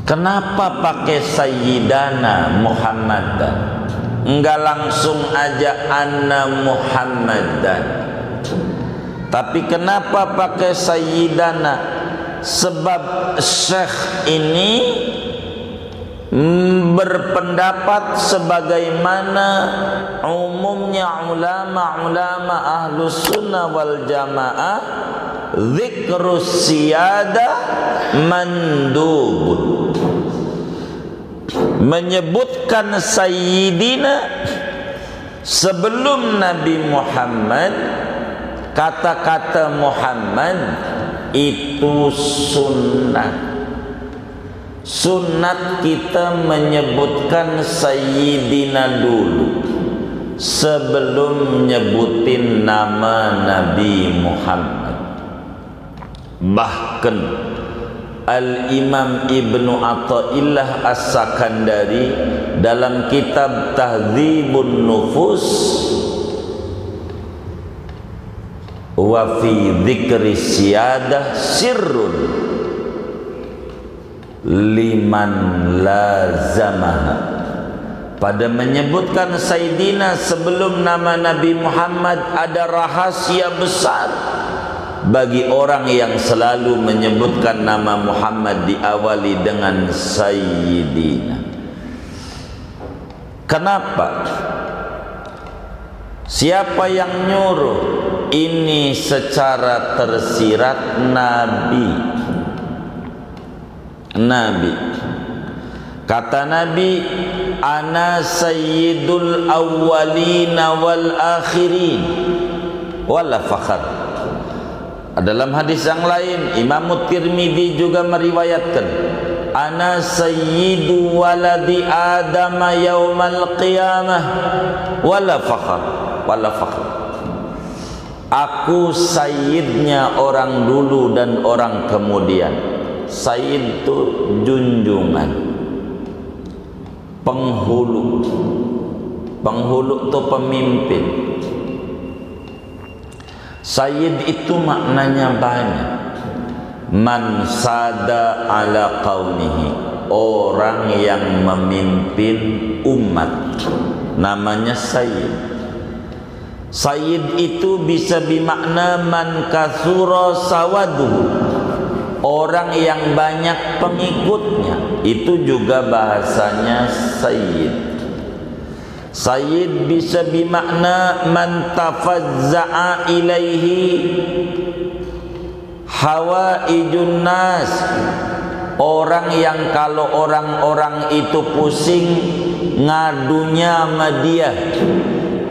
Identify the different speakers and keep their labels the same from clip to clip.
Speaker 1: Kenapa pakai Sayyidana Muhammadan? Enggak langsung aja Anna Muhammadan. Tapi kenapa pakai Sayyidana? Sebab Syekh ini berpendapat sebagaimana umumnya ulama-ulama Ahlus Sunnah wal Jamaah, zikrus siyadah mandubun, menyebutkan Sayyidina sebelum Nabi Muhammad. Kata-kata Muhammad itu sunnah. Sunnat kita menyebutkan Sayyidina dulu sebelum nyebutin nama Nabi Muhammad. Bahkan Al-Imam Ibnu Athaillah As-Sakandari dalam kitab Tahdzibun Nufus wa fi dzikri siyadah sirrun liman lazamaha, pada menyebutkan Sayyidina sebelum nama Nabi Muhammad ada rahasia besar bagi orang yang selalu menyebutkan nama Muhammad diawali dengan Sayyidina. Kenapa? Siapa yang nyuruh? Ini secara tersirat Nabi. Kata Nabi, ana sayyidul awwalina wal akhirin wala fakhar. Dalam hadis yang lain Imam Tirmidzi juga meriwayatkan, ana sayyidu waladi Adam yaumal qiyamah wala fakhar, wala fakhar. Aku sayyidnya orang dulu dan orang kemudian. Sayyid itu junjungan, penghulu. Penghulu itu pemimpin. Sayyid itu maknanya banyak. Man sada ala qaumihi, orang yang memimpin umat, namanya sayyid. Sayyid itu bisa bermakna man katsura sawaduhu, orang yang banyak pengikutnya, itu juga bahasanya sayyid. Sayyid bisa bermakna man tafazza'a ilaihi hawaijun nas, orang yang kalau orang-orang itu pusing ngadunya sama dia,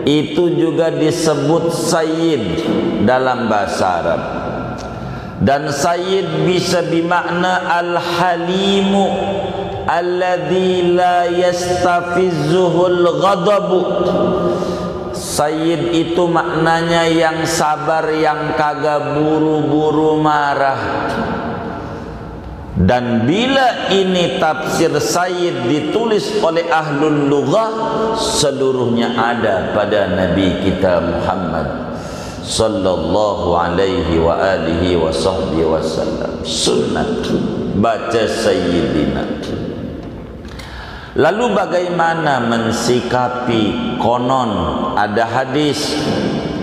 Speaker 1: itu juga disebut sayyid dalam bahasa Arab. Dan sayyid bisa bermakna al-halimu alladzi la yastafizzuhul ghadabu. Sayyid itu maknanya yang sabar, yang kagak buru-buru marah. Dan bila ini tafsir sayyid ditulis oleh ahlul lughah, seluruhnya ada pada Nabi kita Muhammad sallallahu alaihi wa alihi wa sahbihi wasallam. Sunnah baca sayyidina. Lalu bagaimana mensikapi konon ada hadis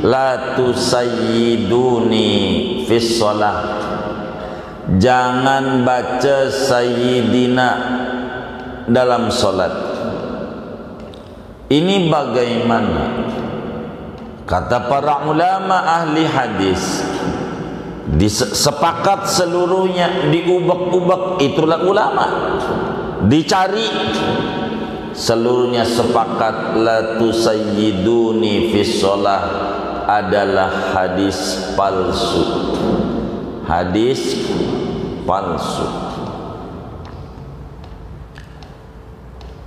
Speaker 1: la tusayyiduni fis shalah, jangan baca sayyidina dalam solat. Ini bagaimana? Kata para ulama ahli hadis, sepakat seluruhnya, diubek-ubek, itulah ulama, dicari, seluruhnya sepakat la tusayyiduni fis shalah adalah hadis palsu. Hadis palsu.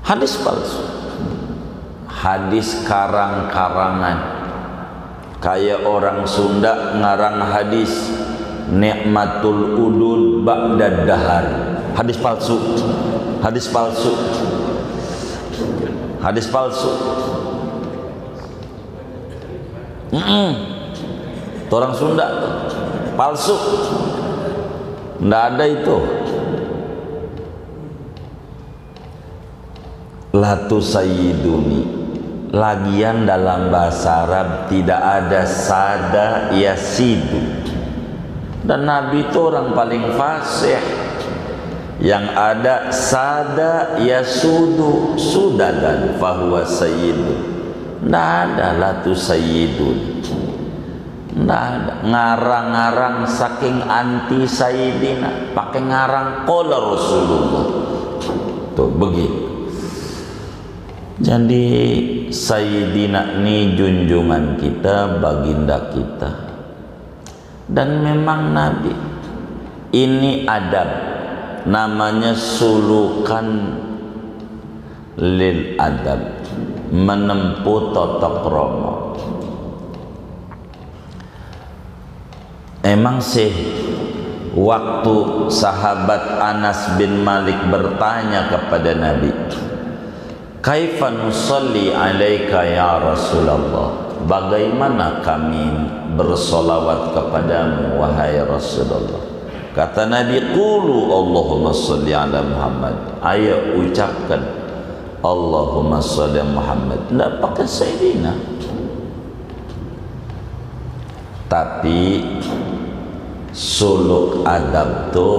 Speaker 1: Hadis palsu. Hadis karang-karangan. Kayak orang Sunda ngarang hadis Nikmatul Udud ba'da dahar. Hadis palsu. Hadis palsu. Hadis palsu. Orang Sunda tuh palsu. Nggak ada itu. latu sayyiduni. Lagian dalam bahasa Arab tidak ada sada yasidu, dan Nabi itu orang paling fasih. Yang ada sada yasudu sudadan fahuwa sayyidu. Tidak ada latu sayyidun. Tidak ada ngarang-ngarang saking anti sayyidina, pakai ngarang qala Rasulullah. Tuh begitu. Jadi sayyidina ini junjungan kita, baginda kita. Dan memang Nabi ini adab, namanya sulukan lil adab, menempuh totok romo. Emang sih waktu sahabat Anas bin Malik bertanya kepada Nabi, kaifa nusalli alaika ya Rasulullah, bagaimana kami bersolawat kepadamu wahai Rasulullah? Kata Nabi, qulu Allahumma salli ala Muhammad. Ayo ucapkan Allahumma salli ala Muhammad. Tidak pakai sayyidina. Tapi suluk adab itu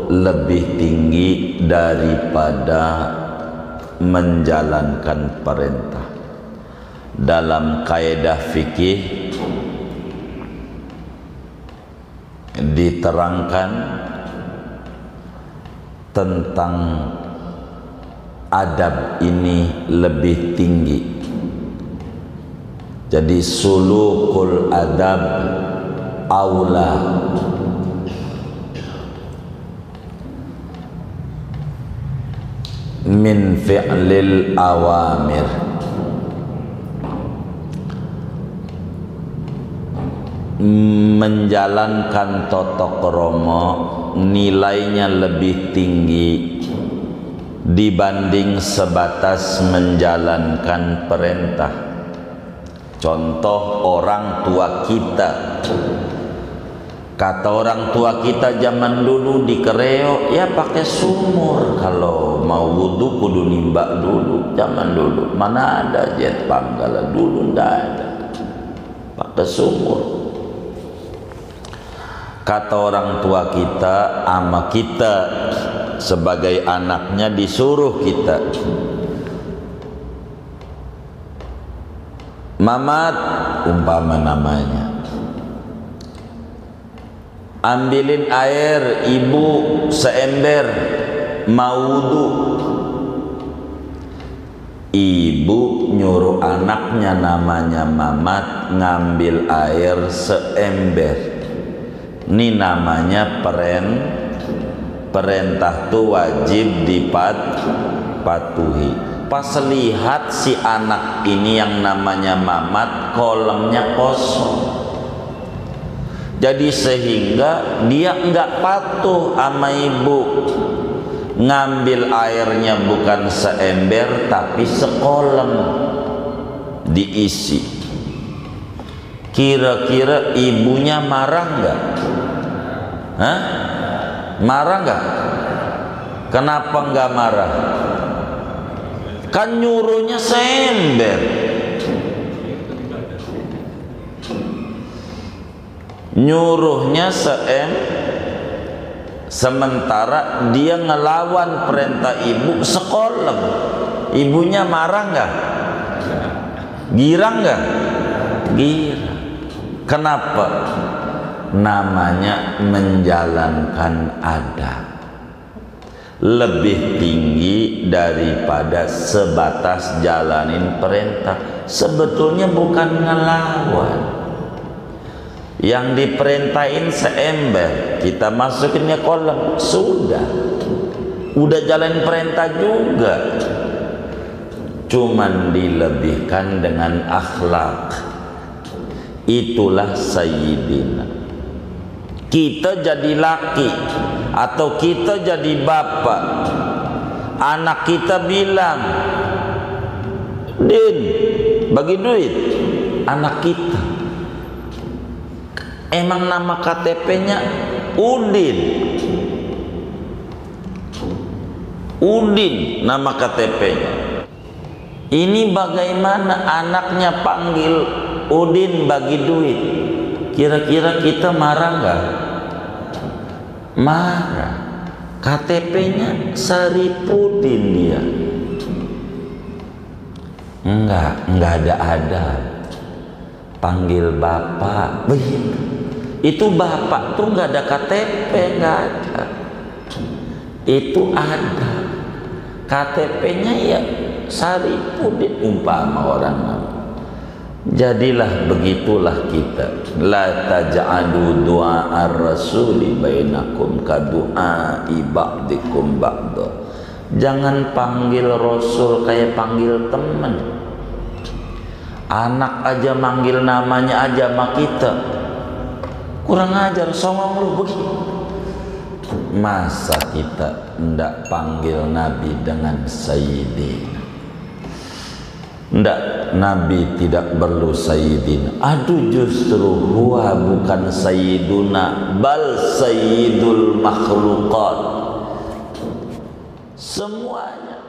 Speaker 1: lebih tinggi daripada menjalankan perintah. Dalam kaidah fikih diterangkan tentang adab ini lebih tinggi. Jadi sulukul adab aula min fi'lil awamir. Menjalankan totok romo nilainya lebih tinggi dibanding sebatas menjalankan perintah. Contoh orang tua kita. Kata orang tua kita zaman dulu di Kereo, ya pakai sumur. Kalau mau wudhu kudu nimbak dulu. Zaman dulu mana ada jet panggala, dulu ndak ada, pakai sumur. Kata orang tua kita, ama kita sebagai anaknya disuruh kita, Mamat umpama namanya, ambilin air ibu seember mau wudu. Ibu nyuruh anaknya namanya Mamat ngambil air seember. Ini namanya perintah itu wajib dipatuhi. Pas lihat si anak ini yang namanya Mamat, kolamnya kosong. Jadi sehingga dia enggak patuh sama ibu. Ngambil airnya bukan seember tapi sekolam diisi. Kira-kira ibunya marah enggak? Hah? Marah enggak? Kenapa enggak marah? Kan nyuruhnya seember. Nyuruhnya sementara dia ngelawan perintah ibu sekolah. Ibunya marah enggak? Girang enggak? Girang. Kenapa? Namanya menjalankan adab. Lebih tinggi daripada sebatas jalanin perintah. Sebetulnya bukan ngelawan. Yang diperintahin seember, kita masukinnya kolam, sudah jalan perintah juga. Cuman dilebihkan dengan akhlak. Itulah sayyidina. Kita jadi laki atau kita jadi bapak, anak kita bilang, Din, bagi duit. Anak kita, emang nama KTP-nya Udin. Udin nama KTP-nya. Ini bagaimana anaknya panggil Udin bagi duit, kira-kira kita marah nggak? Marah. KTP-nya Saripudin dia. Enggak ada. Panggil bapak begitu. Itu bapak tuh nggak ada KTP, nggak ada. Itu ada KTP-nya ya Saripudin umpama orang. Jadilah begitulah kita. La taj'alu du'a ar-rasuli bainakum ka du'ai ba'dikum ba'da. Jangan panggil Rasul kayak panggil teman. Anak aja manggil namanya aja sama kita. Kurang ajar, songong lu begitu. Masa kita ndak panggil Nabi dengan Sayyidina? Ndak, Nabi tidak perlu Sayyidina. Aduh, justru huwa bukan Sayyiduna, bal Sayyidul makhluqat. Semuanya